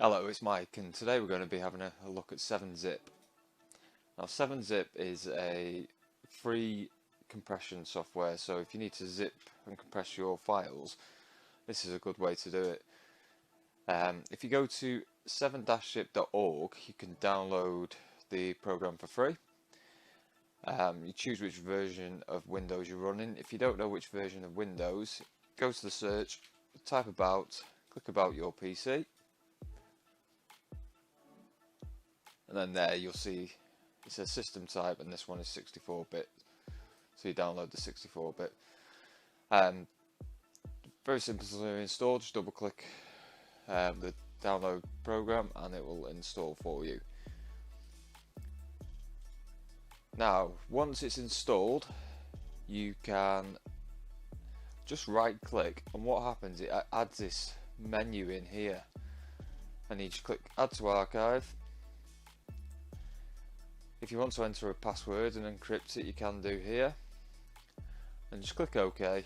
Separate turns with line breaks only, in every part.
Hello, it's Mike, and today we're going to be having a look at 7-Zip. Now, 7-Zip is a free compression software, so if you need to zip and compress your files, this is a good way to do it. If you go to 7-zip.org, you can download the program for free. You choose which version of Windows you're running. If you don't know which version of Windows, go to the search, type about, click about your PC. And then there you'll see it says system type, and this one is 64-bit, so you download the 64-bit. Very simple to install. Just double click the download program and it will install for you. Now once it's installed, you can just right click, and what happens, it adds this menu in here, and you just click add to archive. If you want to enter a password and encrypt it, you can do here, and just click OK.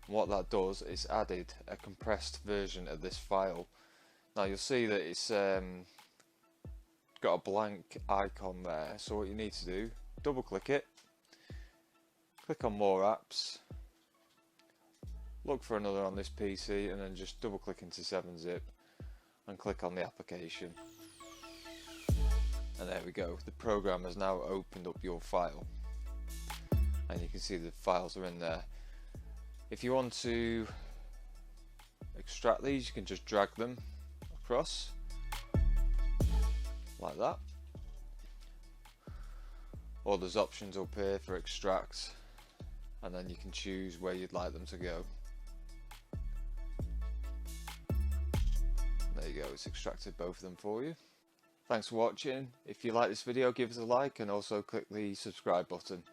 What that does is added a compressed version of this file. Now you'll see that it's got a blank icon there, so what you need to do, double click it, click on more apps, look for another on this PC, and then just double click into 7-Zip and click on the application. And there we go, the program has now opened up your file, and you can see the files are in there. If you want to extract these, you can just drag them across like that, or there's options up here for extract, and then you can choose where you'd like them to go. There you go, it's extracted both of them for you. Thanks for watching. If you like this video, give us a like and also click the subscribe button.